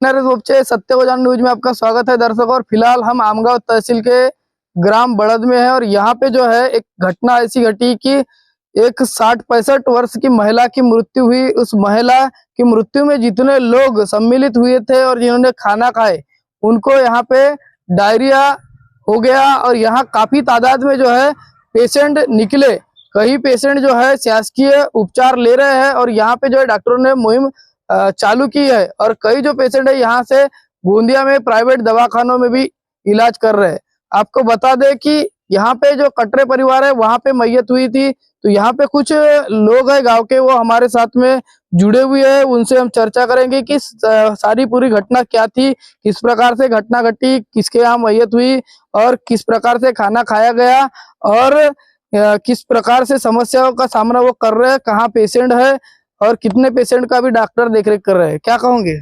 उपचे सत्य को जान न्यूज में आपका स्वागत है दर्शकों। और फिलहाल हम आमगांव तहसील के ग्राम बड़द में है और यहाँ पे जो है एक घटना ऐसी घटी कि एक 60-65 वर्ष की महिला की मृत्यु हुई। उस महिला की मृत्यु में जितने लोग सम्मिलित हुए थे और जिन्होंने खाना खाए उनको यहाँ पे डायरिया हो गया और यहाँ काफी तादाद में जो है पेशेंट निकले। कई पेशेंट जो है शासकीय उपचार ले रहे हैं और यहाँ पे जो है डॉक्टरों ने मुहिम चालू की है और कई जो पेशेंट है यहाँ से गोंदिया में प्राइवेट दवाखानों में भी इलाज कर रहे हैं। आपको बता दें कि यहाँ पे जो कटरे परिवार है वहाँ पे मैयत हुई थी, तो यहाँ पे कुछ लोग हैं गांव के, वो हमारे साथ में जुड़े हुए हैं। उनसे हम चर्चा करेंगे कि सारी पूरी घटना क्या थी, किस प्रकार से घटना घटी, किसके यहाँ मैयत हुई और किस प्रकार से खाना खाया गया और किस प्रकार से समस्याओं का सामना वो कर रहे हैं, कहाँ पेशेंट है और कितने पेशेंट का भी डॉक्टर देखरेख कर रहे हैं। क्या कहोगे?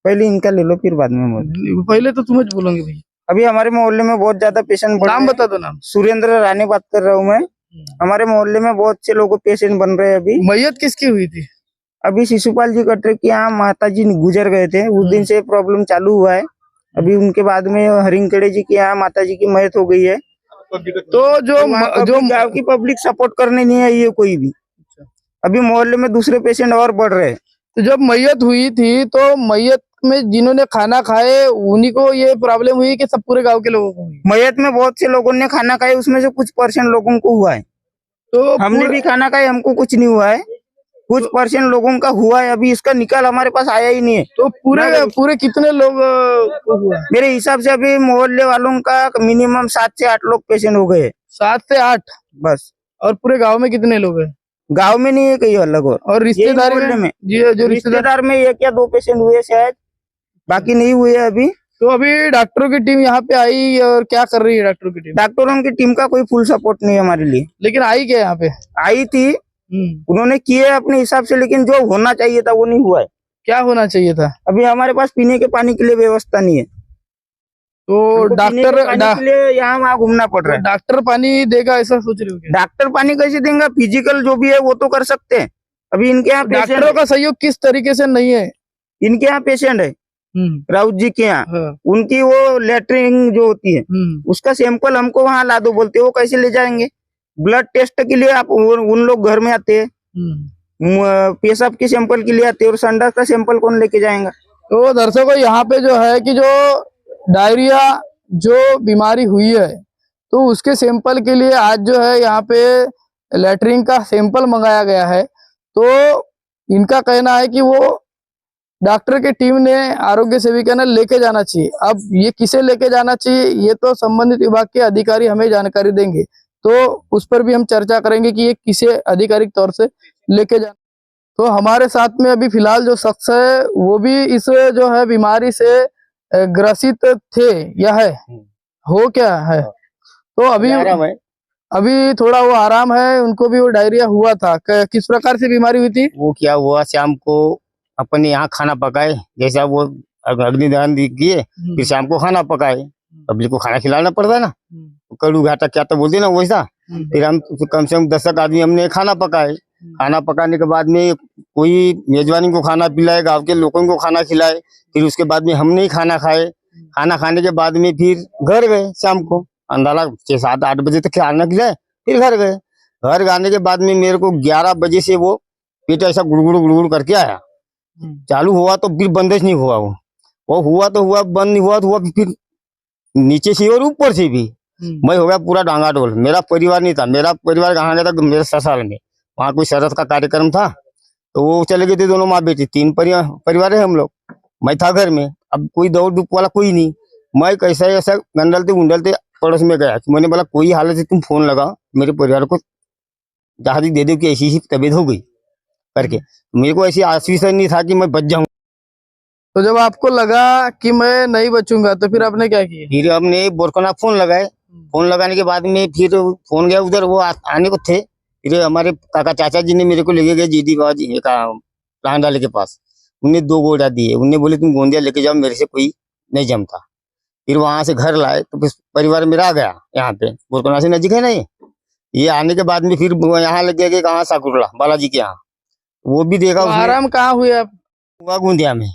पहले इनका ले लो फिर बाद में पहले तो तुम्हें बोलोगे भाई। अभी हमारे मोहल्ले में बहुत ज्यादा पेशेंट बढ़ नाम बता दो। नाम सुरेंद्र रानी बात कर रहा हूँ मैं। हमारे मोहल्ले में बहुत से लोगों पेशेंट बन रहे हैं। अभी मैयत किसकी हुई थी? अभी शिशुपाल जी कटरे के यहाँ माता जी गुजर गए थे, उस दिन से प्रॉब्लम चालू हुआ है। अभी उनके बाद में हरिंगखेड़े जी के यहाँ माता जी की मौत हो गई है। तो जो गाँव की पब्लिक सपोर्ट करने नहीं आई है कोई भी। अभी मोहल्ले में दूसरे पेशेंट और बढ़ रहे हैं। तो जब मैयत हुई थी तो मैयत में जिन्होंने खाना खाए उन्हीं को ये प्रॉब्लम हुई कि सब पूरे गांव के लोगों को हुई? मैयत में बहुत से लोगों ने खाना खाए, उसमें से कुछ % लोगों को हुआ है। तो हमने भी खाना खाया, हमको कुछ नहीं हुआ है। कुछ % लोगों का हुआ है, अभी इसका निकाल हमारे पास आया ही नहीं है। तो पूरे कितने लोग को हुआ? मेरे हिसाब से अभी मोहल्ले वालों का मिनिमम 7 से 8 लोग पेशेंट हो गए। 7 से 8 बस। और पूरे गांव में कितने लोग हैं? गांव में नहीं है, कहीं अलग और रिश्तेदारी में जो रिश्तेदार में 1 या 2 पेशेंट हुए शायद, बाकी नहीं हुए अभी। तो अभी डॉक्टरों की टीम यहाँ पे आई और क्या कर रही है डॉक्टरों की टीम? डॉक्टरों की टीम का कोई फुल सपोर्ट नहीं है हमारे लिए। लेकिन आई क्या यहाँ पे? आई थी, उन्होंने किए अपने हिसाब से, लेकिन जो होना चाहिए था वो नहीं हुआ है। क्या होना चाहिए था? अभी हमारे पास पीने के पानी के लिए व्यवस्था नहीं है, तो डॉक्टर के लिए यहाँ वहाँ घूमना पड़ रहा है। डॉक्टर पानी देगा ऐसा सोच रहे हो क्या? डॉक्टर पानी कैसे देंगे? फिजिकल जो भी है वो तो कर सकते हैं। अभी इनके यहाँ डॉक्टरों का सहयोग किस तरीके से नहीं है? इनके यहाँ पेशेंट है राउत जी के यहाँ, हाँ। उनकी वो लेटरिन जो होती है उसका सैंपल हमको वहाँ ला दो बोलते, वो कैसे ले जाएंगे? ब्लड टेस्ट के लिए आप उन लोग घर में आते हैं, पेशाब के सैंपल के लिए आते हैं, और संडास का सैंपल कौन लेके जाएगा? तो दर्शकों यहाँ पे जो है कि जो डायरिया जो बीमारी हुई है तो उसके सैंपल के लिए आज जो है यहाँ पे लेटरिन का सैंपल मंगाया गया है। तो इनका कहना है कि वो डॉक्टर की टीम ने आरोग्य सेविका ने लेके जाना चाहिए। अब ये किसे लेके जाना चाहिए ये तो संबंधित विभाग के अधिकारी हमें जानकारी देंगे, तो उस पर भी हम चर्चा करेंगे कि ये किसे आधिकारिक तौर से लेके जाना। तो हमारे साथ में अभी फिलहाल जो शख्स है वो भी इस जो है बीमारी से ग्रसित थे या है, हो क्या है, तो अभी थोड़ा वो आराम है, उनको भी वो डायरिया हुआ था। किस प्रकार से बीमारी हुई थी? वो क्या हुआ, शाम को अपने यहाँ खाना पकाए, जैसा वो अग्निदान किए, फिर शाम को खाना पकाए, पब्लिक को खाना खिलाना पड़ता है ना, कड़ू घाटा क्या तो बोलते ना वैसा। फिर हम कम से कम 10 आदमी हमने खाना पकाए। खाना पकाने के बाद में कोई मेजबानी को खाना पिलाए, गांव के लोगों को खाना खिलाए, फिर उसके बाद में हमने ही खाना खाए। खाना खाने के बाद में फिर घर गए, शाम को अंधारा 6-7-8 बजे तक खाना खिलाए, फिर घर गए। घर आने के बाद में मेरे को 11 बजे से वो पेट ऐसा गुड़गुड़ करके आया। चालू हुआ तो फिर बंदिश नहीं हुआ, वो हुआ तो हुआ, बंद नहीं हुआ तो हुआ, फिर नीचे से और ऊपर से भी मैं हो गया पूरा डांगाडोल। मेरा परिवार नहीं था, मेरा परिवार कहाँ गया था? मेरे ससुराल में, वहाँ कोई शरत का कार्यक्रम था तो वो चले गए थे, दोनों माँ बेटी, 3 परिवार है हम लोग। मैं था घर में, अब कोई दौड़ धूप वाला कोई नहीं। मैं कैसा ऐसा गंडलते उंडलते पड़ोस में गया, मैंने बोला कोई हालत है तुम फोन लगा मेरे परिवार को जहादी दे दो कि ऐसी ही तबीयत हो गई करके। मेरे को ऐसी आश्वासन नहीं था कि मैं बच जाऊँ। तो जब आपको लगा कि मैं नहीं बचूंगा तो फिर आपने क्या किया? फिर हमने बोरकोना फोन लगाए। फोन लगाने के बाद में फिर फोन गया उधर, वो आने को थे। फिर हमारे काका चाचा जी ने मेरे को लेके गए जीदी बाबा जी का प्लान डाले के पास। उन्हें 2 गोलियां दिए, उन्हें बोले तुम गोंदिया लेके जाओ, मेरे से कोई नहीं जमता। फिर वहां से घर लाए तो फिर परिवार मेरा आ गया यहाँ पे, बोरकोना से नजीक है ना ये आने के बाद में फिर यहाँ लगे गए कहाँ साकुरला बालाजी के यहाँ, वो भी देखा। तो आराम कहाँ हुए आप? हुआ गोंदिया में।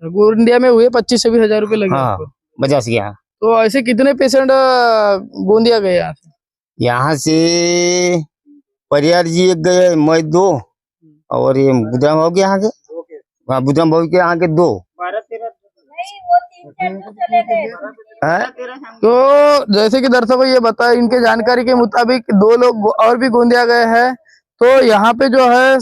गोंदिया में हुए 25-26 हजार रुपए लगे हाँ आपको। बजाज के यहाँ। तो ऐसे कितने पेशेंट गोंदिया गए यहाँ से? यहाँ से परियार जी एक गए, मैं 2, और ये बुधराम बाबू के यहाँ के, हाँ बुधराम बाबू के यहाँ के 2। हैं? तो जैसे कि दर्शकों ये बताया, इनके जानकारी के मुताबिक 2 लोग और भी गोंदिया गए हैं। तो यहाँ पे जो है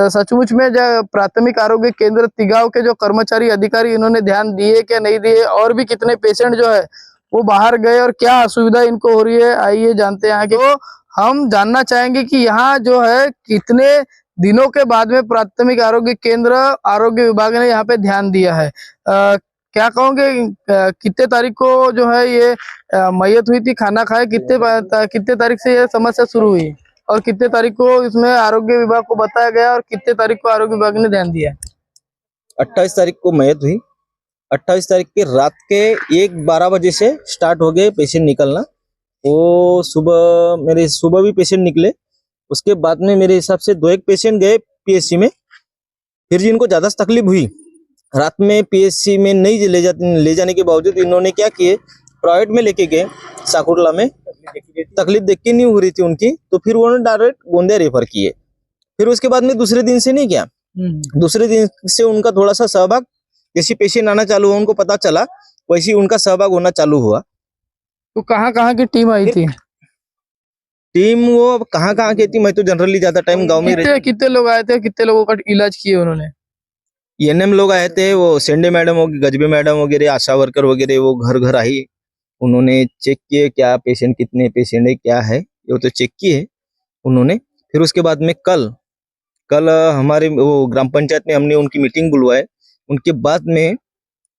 सचमुच में जो प्राथमिक आरोग्य केंद्र तिगाव के जो कर्मचारी अधिकारी इन्होंने ध्यान दिए क्या नहीं दिए, और भी कितने पेशेंट जो है वो बाहर गए और क्या असुविधा इनको हो रही है, आइए जानते हैं। तो हम जानना चाहेंगे कि यहाँ जो है कितने दिनों के बाद में प्राथमिक आरोग्य केंद्र आरोग्य विभाग ने यहाँ पे ध्यान दिया है। क्या कहोगे, कितने तारीख को जो है ये मैयत हुई थी, खाना खाए, कितने तारीख से ये समस्या शुरू हुई और कितने तारीख को इसमें आरोग्य विभाग को बताया गया और कितने तारीख को आरोग्य विभाग ने ध्यान दिया? 28 तारीख को मैयत हुई। 28 तारीख के रात के 1-12 बजे से स्टार्ट हो गए पेशेंट निकलना। वो सुबह भी पेशेंट निकले। उसके बाद में मेरे हिसाब से 2-1 पेशेंट गए पीएचसी में। फिर जिनको ज्यादा तकलीफ हुई रात में पीएचसी में नहीं ले जाने के बावजूद इन्होंने क्या किए, प्राइवेट में लेके गए साकुरला में। तकलीफ देख के नहीं हो रही थी उनकी, तो फिर उन्होंने डायरेक्ट गोंदिया रेफर किए। फिर उसके बाद में दूसरे दिन से नहीं किया, दूसरे दिन से उनका थोड़ा सा सहभाग, जैसे पेशेंट आना चालू हुआ उनको पता चला, वैसे उनका सहभाग होना चालू हुआ। तो कहाँ की टीम आई थी? टीम वो कहाँ की थी, मैं तो जनरली ज्यादा टाइम गांव में कितने लोग आए थे, कितने लोगों का इलाज किए उन्होंने? एनएम लोग आए थे, वो सेंडे मैडम होगी, गजबे मैडम वगैरह, आशा वर्कर वगैरह, वो घर घर आई। उन्होंने चेक किए क्या पेशेंट, कितने पेशेंट है क्या है, वो तो चेक किए उन्होंने। फिर उसके बाद में कल हमारे वो ग्राम पंचायत में हमने उनकी मीटिंग बुलवाए। उनके बाद में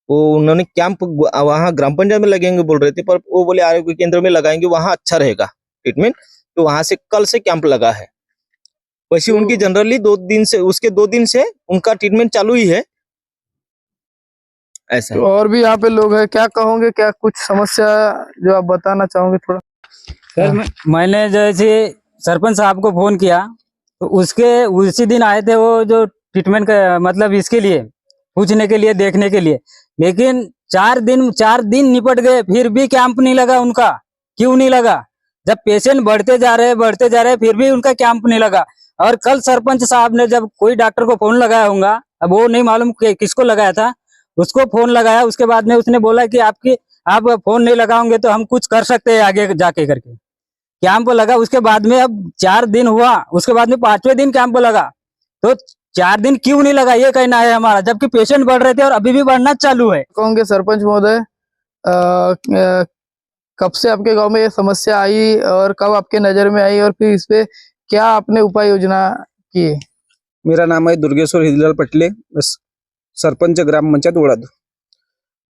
वो उन्होंने कैंप वहाँ ग्राम पंचायत में लगेंगे बोल रहे थे, पर वो बोले आरोग्य केंद्र में लगाएंगे, वहाँ अच्छा रहेगा ट्रीटमेंट। तो वहां से कल से कैंप लगा है। वैसे उनकी जनरली 2 दिन से, उसके 2 दिन से उनका ट्रीटमेंट चालू ही है ऐसा। तो और भी यहाँ पे लोग हैं, क्या कहोगे, क्या कुछ समस्या जो आप बताना चाहोगे थोड़ा? सर मैंने जैसे सरपंच साहब को फोन किया तो उसी दिन आए थे वो जो ट्रीटमेंट का मतलब इसके लिए पूछने के लिए, देखने के लिए। लेकिन 4 दिन निपट गए, फिर भी कैंप नहीं लगा उनका। क्यों नहीं लगा? जब पेशेंट बढ़ते जा रहे फिर भी उनका कैंप नहीं लगा। और कल सरपंच साहब ने जब कोई डॉक्टर को फोन लगाया होगा, अब वो नहीं मालूम किसको लगाया था, उसको फोन लगाया। उसके बाद में उसने बोला कि आप फोन नहीं लगाओगे तो हम कुछ कर सकते हैं आगे जाके करके। कैंप लगा, उसके बाद में अब 4 दिन हुआ, उसके बाद में 5वें दिन कैंप लगा। तो 4 दिन क्यों नहीं लगा ये कहना है हमारा, जबकि पेशेंट बढ़ रहे थे और अभी भी बढ़ना चालू है। कहोगे सरपंच महोदय, कब से आपके गांव में ये समस्या आई और कब आपके नजर में आई और फिर इस पे क्या आपने उपाय योजना की? मेरा नाम है दुर्गेश्वर हिजलाल पटले, सरपंच ग्राम पंचायत उड़द।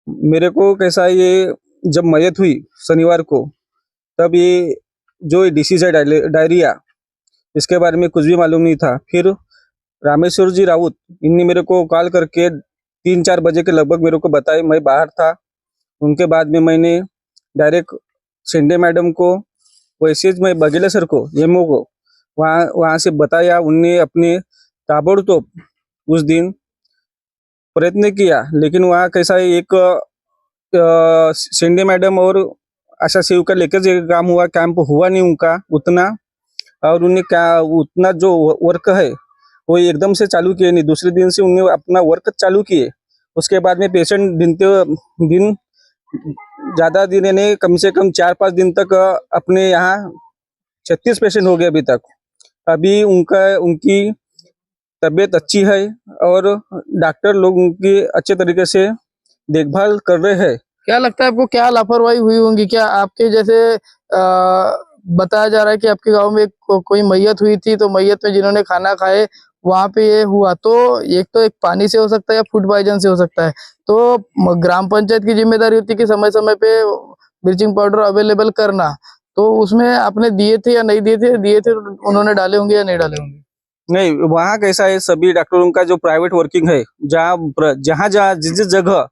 मेरे को कैसा, ये जब मैयत हुई शनिवार को, तब ये जो डिसीज है डायरिया, इसके बारे में कुछ भी मालूम नहीं था। फिर रामेश्वर जी राउत इनने मेरे को कॉल करके 3-4 बजे के लगभग मेरे को बताए। मैं बाहर था। उनके बाद में मैंने डायरेक्ट शेंडे मैडम को, वैसे मैं बघेला सर को, एमओ को वहाँ से बताया। उनने अपने ताबड़तोड़ उस दिन प्रयत्न किया, लेकिन वहाँ कैसा है, एक शेंडे मैडम और आशा सेविका लेकर जो काम हुआ, कैंप हुआ नहीं उनका उतना। और उन्हें क्या उतना जो वर्क है वो एकदम से चालू किए नहीं, दूसरे दिन से उन्हें अपना वर्क चालू किए। उसके बाद में पेशेंट दिन ज्यादा दिन ने कम से कम 4-5 दिन तक अपने यहाँ 36 पेशेंट हो गए अभी तक। अभी उनकी तबीयत अच्छी है और डॉक्टर लोग उनकी अच्छे तरीके से देखभाल कर रहे हैं। क्या लगता है आपको, क्या लापरवाही हुई होंगी? क्या आपके जैसे बताया जा रहा है कि आपके गांव में कोई मैयत हुई थी, तो मैयत में जिन्होंने खाना खाए वहां पे ये हुआ, तो एक पानी से हो सकता है या फूड पॉइजन से हो सकता है। तो ग्राम पंचायत की जिम्मेदारी होती है कि समय समय पे ब्लीचिंग पाउडर अवेलेबल करना, तो उसमें आपने दिए थे या नहीं दिए थे? दिए थे तो उन्होंने डाले होंगे या नहीं डाले होंगे? नहीं, वहाँ कैसा है, सभी डॉक्टरों का जो प्राइवेट वर्किंग है, जहाँ जिस जगह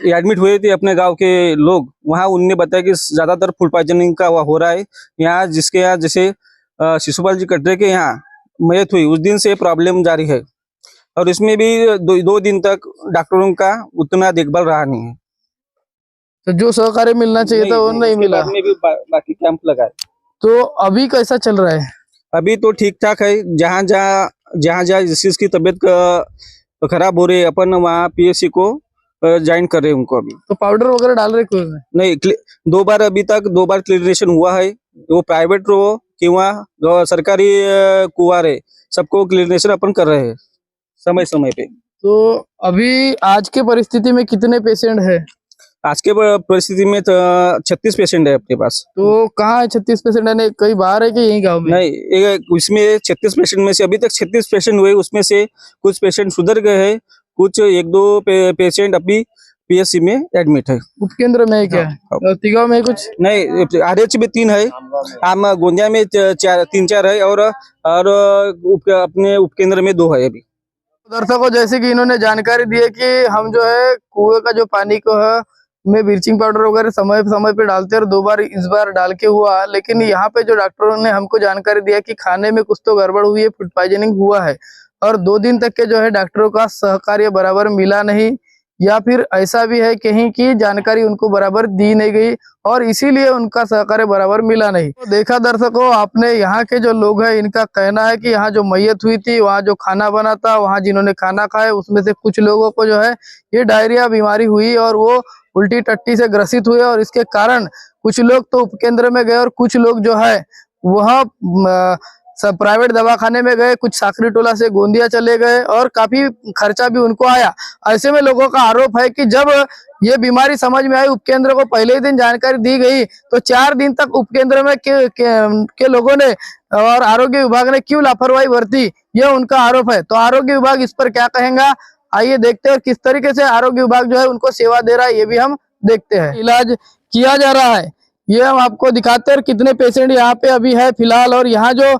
एडमिट हुए थे अपने गांव के लोग, वहाँ उनने बताया कि ज्यादातर फूड पॉइजनिंग का हो रहा है। यहाँ जिसके यहाँ जैसे शिशुपाल जी कटरे के यहाँ मैयत हुई, उस दिन से प्रॉब्लम जारी है। और इसमें भी 2 दिन तक डॉक्टरों का उतना देखभाल रहा नहीं है। तो जो सहकार्य मिलना चाहिए था वो नहीं इसके मिला। बाद में भी बाकी कैंप लगाए। तो अभी कैसा चल रहा है? अभी तो ठीक ठाक है। जहाँ जहाँ जिस की तबीयत खराब हो रही है अपन वहाँ PSC को ज्वाइन कर रहे हैं उनको अभी। तो पाउडर वगैरह डाल रहे कुएं में? नहीं, 2 बार क्लिनरेशन हुआ है। वो प्राइवेट हो कि वहाँ सरकारी कुआं है, सबको क्लिनरेशन अपन कर रहे हैं समय समय पे। तो अभी आज के परिस्थिति में कितने पेशेंट है? आज के परिस्थिति में 36 पेशेंट है अपने पास। तो कहाँ है 36 पेशेंट? है कहीं बाहर है कि यही गांव में? नहीं, उसमें 36 पेशेंट में से अभी तक 36 पेशेंट हुए, उसमें से कुछ पेशेंट सुधर गए हैं, कुछ 1-2 पेशेंट अभी PSC में एडमिट है। उपकेंद्र में है क्या? हाँ। और तिगांव में कुछ? नहीं, RH में 3 है, आम गोंदिया में 3-4 है, और अपने उपकेंद्र में 2 है अभी। दर्शकों, जैसे कि इन्होंने जानकारी दी है कि हम जो है कुएं का जो पानी को है में ब्लीचिंग पाउडर वगैरह समय समय पे डालते हैं और 2 बार इस बार डाल के हुआ, लेकिन यहाँ पे जो डॉक्टरों ने हमको जानकारी दिया कि खाने में कुछ तो गड़बड़ हुई है, फूड पॉइजनिंग हुआ है और 2 दिन तक के जो है डॉक्टरों का सहकार्य बराबर मिला नहीं, या फिर ऐसा भी है कहीं की जानकारी उनको बराबर दी नहीं गई और इसीलिए उनका सहकार्य बराबर मिला नहीं। तो देखा दर्शकों आपने, यहाँ के जो लोग हैं इनका कहना है कि यहाँ जो मैयत हुई थी वहाँ जो खाना बना था, वहाँ जिन्होंने खाना खाया उसमें से कुछ लोगों को जो है ये डायरिया बीमारी हुई और वो उल्टी टट्टी से ग्रसित हुए और इसके कारण कुछ लोग तो उपकेंद्र में गए और कुछ लोग जो है वहाँ सब प्राइवेट दवाखाने में गए, कुछ साकरी टोला से गोंदिया चले गए और काफी खर्चा भी उनको आया। ऐसे में लोगों का आरोप है कि जब ये बीमारी समझ में आई, उपकेंद्र को पहले ही दिन जानकारी दी गई, तो 4 दिन तक उपकेंद्र में के लोगों ने और आरोग्य विभाग ने क्यों लापरवाही बरती, यह उनका आरोप है। तो आरोग्य विभाग इस पर क्या कहेगा, आइए देखते हैं किस तरीके से आरोग्य विभाग जो है उनको सेवा दे रहा है, ये भी हम देखते हैं। इलाज किया जा रहा है, ये हम आपको दिखाते हैं कितने पेशेंट यहाँ पे अभी है फिलहाल, और यहाँ जो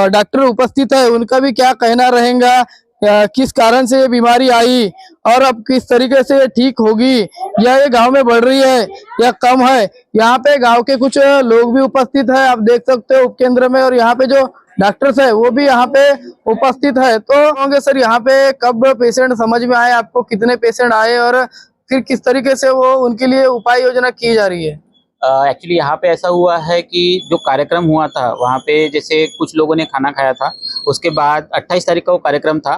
डॉक्टर उपस्थित है उनका भी क्या कहना रहेगा, किस कारण से ये बीमारी आई और अब किस तरीके से ये ठीक होगी, या ये गांव में बढ़ रही है या कम है। यहाँ पे गांव के कुछ लोग भी उपस्थित है, आप देख सकते हो उपकेंद्र में, और यहाँ पे जो डॉक्टर्स है वो भी यहाँ पे उपस्थित है। तो होंगे सर, यहाँ पे कब पेशेंट समझ में आए आपको, कितने पेशेंट आए और फिर किस तरीके से वो उनके लिए उपाय योजना की जा रही है? एक्चुअली यहाँ पे ऐसा हुआ है कि जो कार्यक्रम हुआ था वहाँ पे जैसे कुछ लोगों ने खाना खाया था, उसके बाद 28 तारीख का वो कार्यक्रम था,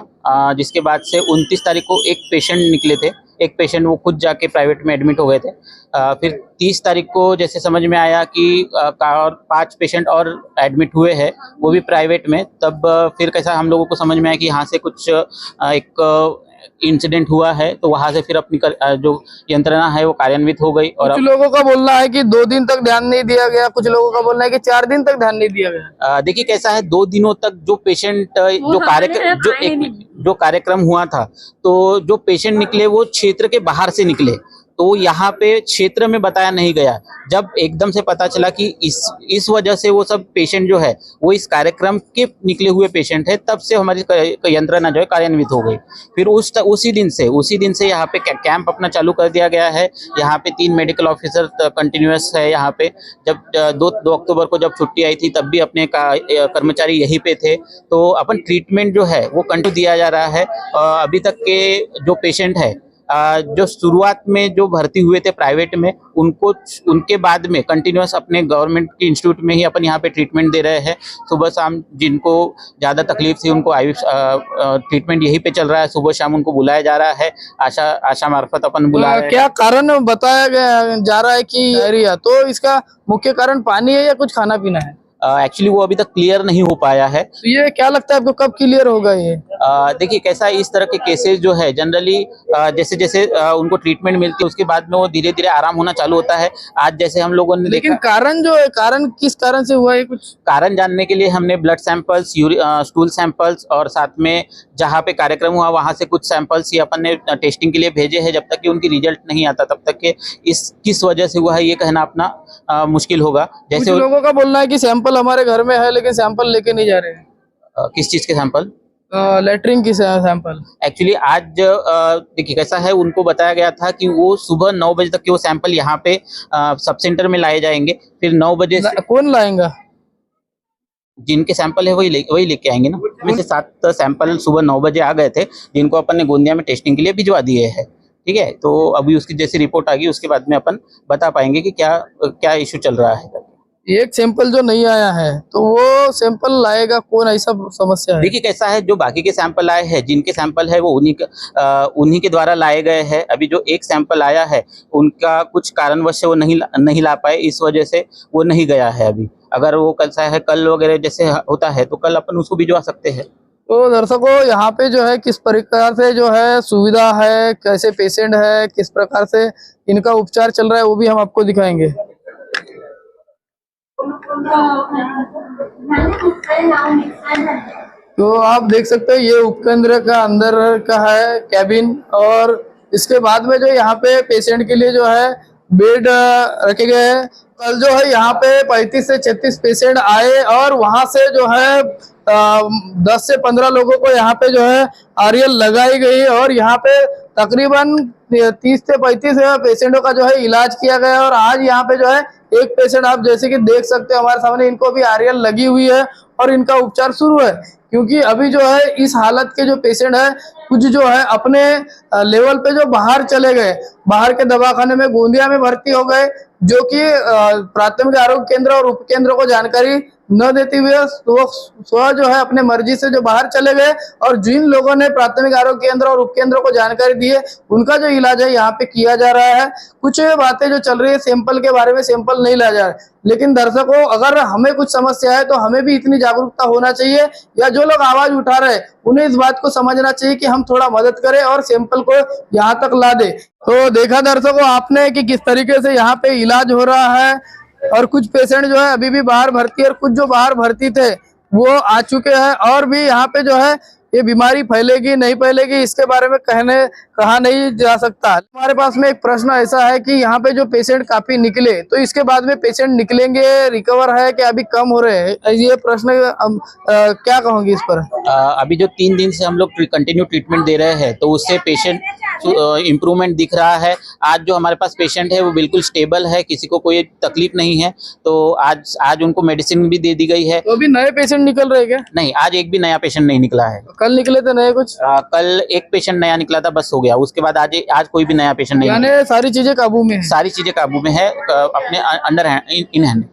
जिसके बाद से 29 तारीख को एक पेशेंट निकले थे, एक पेशेंट वो खुद जाके प्राइवेट में एडमिट हो गए थे। फिर 30 तारीख को जैसे समझ में आया कि और 5 पेशेंट और एडमिट हुए हैं, वो भी प्राइवेट में। तब फिर कैसा हम लोगों को समझ में आया कि यहाँ से कुछ एक इंसिडेंट हुआ है, तो वहां से फिर अपनी जो यंत्रणा है वो कार्यान्वित हो गई। और कुछ लोगों का बोलना है कि 2 दिन तक ध्यान नहीं दिया गया, कुछ लोगों का बोलना है कि 4 दिन तक ध्यान नहीं दिया गया। देखिए कैसा है, 2 दिनों तक जो पेशेंट जो कार्यक्रम हुआ था, तो जो पेशेंट निकले वो क्षेत्र के बाहर से निकले, तो यहाँ पे क्षेत्र में बताया नहीं गया। जब एकदम से पता चला कि इस वजह से वो सब पेशेंट जो है वो इस कार्यक्रम के निकले हुए पेशेंट है, तब से हमारी यंत्रणा जो है कार्यान्वित हो गई। फिर उसी दिन से यहाँ पे कैंप अपना चालू कर दिया गया है। यहाँ पे 3 मेडिकल ऑफिसर कंटिन्यूअस है यहाँ पे। जब 2 अक्टूबर को जब छुट्टी आई थी तब भी अपने कर्मचारी यहीं पे थे। तो अपन ट्रीटमेंट जो है वो कंटिन्यू दिया जा रहा है। अभी तक के जो पेशेंट है जो शुरुआत में जो भर्ती हुए थे प्राइवेट में, उनके बाद में कंटिन्यूअस अपने गवर्नमेंट के इंस्टीट्यूट में ही अपन यहाँ पे ट्रीटमेंट दे रहे हैं। सुबह शाम जिनको ज़्यादा तकलीफ थी उनको ट्रीटमेंट यहीं पे चल रहा है। सुबह शाम उनको बुलाया जा रहा है, आशा मार्फत अपन बुला रहे हैं। क्या कारण बताया जा रहा है कि डायरिया, तो इसका मुख्य कारण पानी है या कुछ खाना पीना है? एक्चुअली वो अभी तक क्लियर नहीं हो पाया है। तो ये क्या लगता है आपको कब क्लियर होगा ये? देखिए कैसा है, इस तरह के केसेस जो है जनरली जैसे जैसे उनको ट्रीटमेंट मिलती है उसके बाद में वो धीरे धीरे आराम होना चालू होता है। आज जैसे हम लोगों ने लेकिन कारण जो है, कारण किस कारण से हुआ है, कुछ कारण जानने के लिए हमने ब्लड सैंपल्स, स्टूल सैंपल्स और साथ में जहाँ पे कार्यक्रम हुआ वहाँ से कुछ सैंपल्स ही अपन ने टेस्टिंग के लिए भेजे हैं। जब तक कि उनकी रिजल्ट नहीं आता तब तक के किस वजह से हुआ है ये कहना अपना मुश्किल होगा। जैसे लोगों का बोलना है कि सैंपल हमारे घर में है लेकिन सैंपल लेके नहीं जा रहे हैं। किस चीज के सैंपल? लेटरिन की सैंपल। एक्चुअली आज देखिए कैसा है, उनको बताया गया था कि वो सुबह 9 बजे तक के वो सैंपल यहाँ पे सब सेंटर में लाए जाएंगे। फिर 9 बजे कौन लाएगा? जिनके सैंपल है वही लेके आएंगे ना। में से 7 सैंपल सुबह 9 बजे आ गए थे, जिनको अपन ने गोंदिया में टेस्टिंग के लिए भिजवा दिए हैं। ठीक है, तो अभी उसकी जैसी रिपोर्ट आ गई उसके बाद में अपन बता पाएंगे कि क्या क्या इशू चल रहा है। एक सैंपल जो नहीं आया है तो वो सैंपल लाएगा कौन, ऐसा समस्या है? देखिए कैसा है, जो बाकी के सैंपल आए हैं, जिनके सैंपल है वो उन्हीं के द्वारा लाए गए हैं। अभी जो एक सैंपल आया है उनका कुछ कारणवश से वो नहीं ला पाए, इस वजह से वो नहीं गया है। अभी अगर वो कल वगैरह जैसे होता है तो कल अपन उसको भिजवा सकते हैं। तो दर्शकों, यहाँ पे जो है किस प्रकार से जो है सुविधा है, कैसे पेशेंट है, किस प्रकार से इनका उपचार चल रहा है, वो भी हम आपको दिखाएंगे। तो आप देख सकते हैं ये उपकेंद्र का अंदर का है कैबिन, और इसके बाद में जो यहाँ पे पेशेंट के लिए जो है बेड रखे गए हैं। कल जो है यहाँ पे 35 से 36 पेशेंट आए और वहां से जो है 10 से 15 लोगों को यहाँ पे जो है आरएल लगाई गई और यहाँ पे तकरीबन 30 से 35 पेशेंटों का जो है इलाज किया गया। और आज यहाँ पे जो है एक पेशेंट आप जैसे कि देख सकते हैं हमारे सामने, इनको भी आरएल लगी हुई है और इनका उपचार शुरू है। क्योंकि अभी जो है इस हालत के जो पेशेंट है कुछ जो है अपने लेवल पे जो बाहर चले गए, बाहर के दवाखाने में गोंदिया में भर्ती हो गए, जो कि प्राथमिक आरोग्य केंद्र और उप केंद्र को जानकारी न देते हुए स्व जो है अपने मर्जी से जो बाहर चले गए। और जिन लोगों ने प्राथमिक आरोग्य केंद्र और उप केंद्र को जानकारी दी है उनका जो इलाज है यहाँ पे किया जा रहा है। कुछ बातें जो चल रही है सैंपल के बारे में, सैंपल नहीं लाया जा रहा है, लेकिन दर्शकों अगर हमें कुछ समस्या है तो हमें भी इतनी जागरूकता होना चाहिए, या जो लोग आवाज उठा रहे हैं उन्हें इस बात को समझना चाहिए कि हम थोड़ा मदद करें और सैंपल को यहाँ तक ला दे। तो देखा दर्शकों आपने कि किस तरीके से यहाँ पे इलाज हो रहा है, और कुछ पेशेंट जो है अभी भी बाहर भर्ती है और कुछ जो बाहर भर्ती थे वो आ चुके हैं। और भी यहाँ पे जो है ये बीमारी फैलेगी नहीं फैलेगी इसके बारे में कहा नहीं जा सकता। हमारे पास में एक प्रश्न ऐसा है कि यहाँ पे जो पेशेंट काफी निकले, तो इसके बाद में पेशेंट निकलेंगे, रिकवर है कि अभी कम हो रहे हैं, ये प्रश्न क्या कहोगे इस पर? अभी जो 3 दिन से हम लोग कंटिन्यू ट्रीटमेंट दे रहे हैं तो उससे पेशेंट इम्प्रूवमेंट दिख रहा है। आज जो हमारे पास पेशेंट है वो बिल्कुल स्टेबल है, किसी को कोई तकलीफ नहीं है। तो आज उनको मेडिसिन भी दे दी गई है। तो अभी नए पेशेंट निकल रहे क्या? नहीं, आज एक भी नया पेशेंट नहीं निकला है। कल निकले थे नए कुछ? कल एक पेशेंट नया निकला था, बस हो गया। उसके बाद आज कोई भी नया पेशेंट नहीं। यानी सारी चीजें काबू में है? सारी चीजें काबू में है, अपने अंडर हैंड, इन हैंड।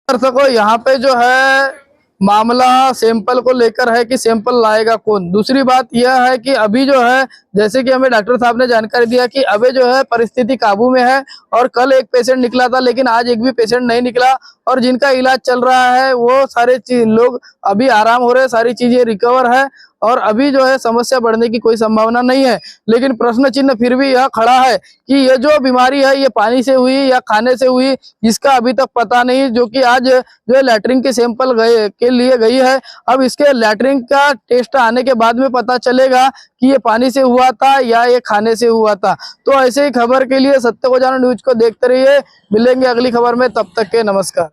दर्शकों यहाँ पे जो है मामला सैंपल को लेकर है कि सैंपल लाएगा कौन। दूसरी बात यह है कि अभी जो है जैसे कि हमें डॉक्टर साहब ने जानकारी दिया कि अभी जो है परिस्थिति काबू में है, और कल एक पेशेंट निकला था लेकिन आज एक भी पेशेंट नहीं निकला, और जिनका इलाज चल रहा है वो सारे लोग अभी आराम हो रहे हैं, सारी चीजें रिकवर है और अभी जो है समस्या बढ़ने की कोई संभावना नहीं है। लेकिन प्रश्न चिन्ह फिर भी यह खड़ा है कि ये जो बीमारी है ये पानी से हुई या खाने से हुई, इसका अभी तक पता नहीं, जो कि आज जो है लैट्रिन के सैंपल के लिए गई है। अब इसके लैट्रिन का टेस्ट आने के बाद में पता चलेगा कि ये पानी से हुआ था या ये खाने से हुआ था। तो ऐसे ही खबर के लिए सत्य को जानो न्यूज को देखते रहिए। मिलेंगे अगली खबर में, तब तक के नमस्कार।